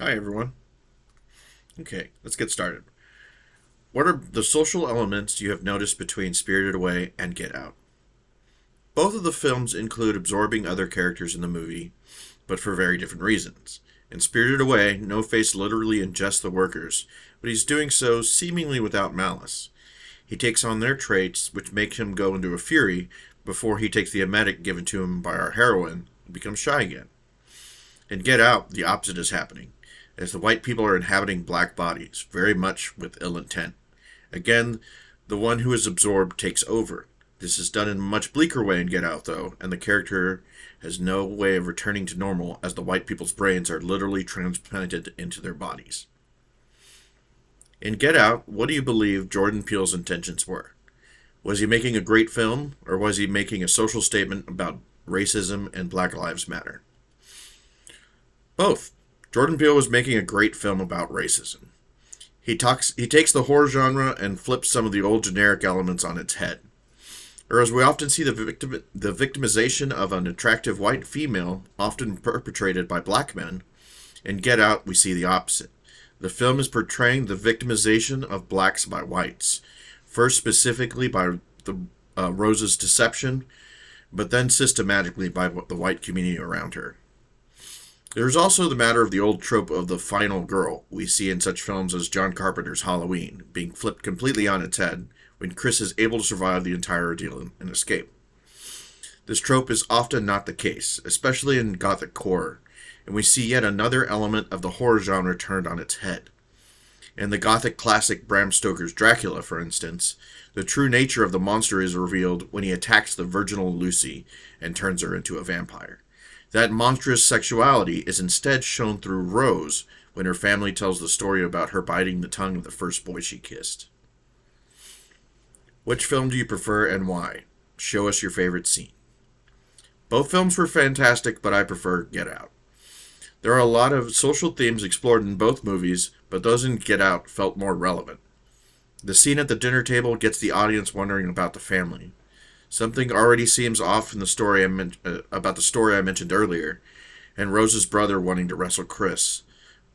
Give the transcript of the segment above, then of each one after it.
Hi, everyone. Okay, let's get started. What are the social elements you have noticed between Spirited Away and Get Out? Both of the films include absorbing other characters in the movie, but for very different reasons. In Spirited Away, No Face literally ingests the workers, but he's doing so seemingly without malice. He takes on their traits, which make him go into a fury before he takes the emetic given to him by our heroine and becomes shy again. In Get Out, the opposite is happening, as the white people are inhabiting black bodies, very much with ill intent. Again, the one who is absorbed takes over. This is done in a much bleaker way in Get Out, though, and the character has no way of returning to normal as the white people's brains are literally transplanted into their bodies. In Get Out, what do you believe Jordan Peele's intentions were? Was he making a great film, or was he making a social statement about racism and Black Lives Matter? Both. Jordan Peele was making a great film about racism. He takes the horror genre and flips some of the old generic elements on its head. Or as we often see the victimization of an attractive white female, often perpetrated by black men, in Get Out we see the opposite. The film is portraying the victimization of blacks by whites, first specifically by Rose's deception, but then systematically by the white community around her. There's also the matter of the old trope of the final girl we see in such films as John Carpenter's Halloween, being flipped completely on its head when Chris is able to survive the entire ordeal and escape. This trope is often not the case, especially in gothic horror, and we see yet another element of the horror genre turned on its head. In the gothic classic Bram Stoker's Dracula, for instance, the true nature of the monster is revealed when he attacks the virginal Lucy and turns her into a vampire. That monstrous sexuality is instead shown through Rose when her family tells the story about her biting the tongue of the first boy she kissed. Which film do you prefer and why? Show us your favorite scene. Both films were fantastic, but I prefer Get Out. There are a lot of social themes explored in both movies, but those in Get Out felt more relevant. The scene at the dinner table gets the audience wondering about the family. Something already seems off in the story about the story I mentioned earlier, and Rose's brother wanting to wrestle Chris.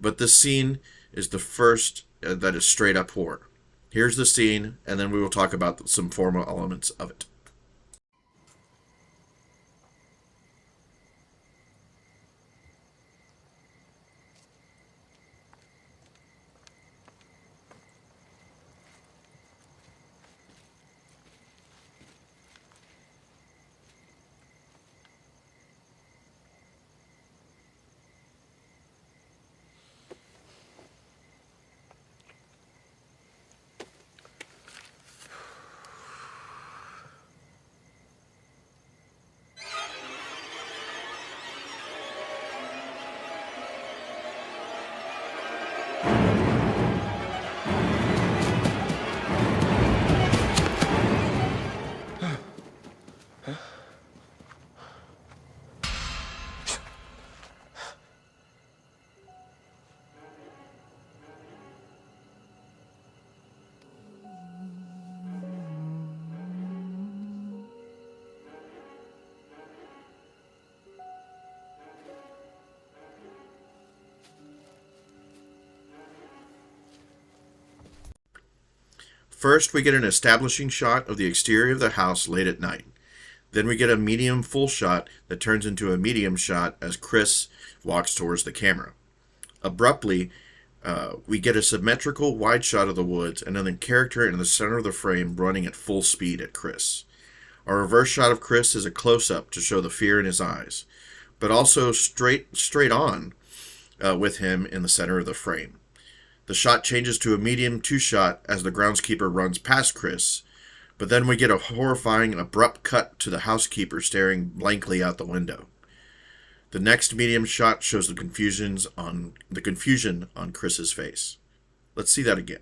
But this scene is the first that is straight up horror. Here's the scene, and then we will talk about some formal elements of it. First, we get an establishing shot of the exterior of the house late at night. Then we get a medium full shot that turns into a medium shot as Chris walks towards the camera. Abruptly, we get a symmetrical wide shot of the woods and then the character in the center of the frame running at full speed at Chris. A reverse shot of Chris is a close up to show the fear in his eyes, but also straight on with him in the center of the frame. The shot changes to a medium two shot as the groundskeeper runs past Chris, but then we get a horrifying and abrupt cut to the housekeeper staring blankly out the window. The next medium shot shows the confusion on Chris's face. Let's see that again.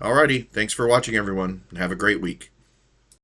Alrighty, thanks for watching, everyone, and have a great week.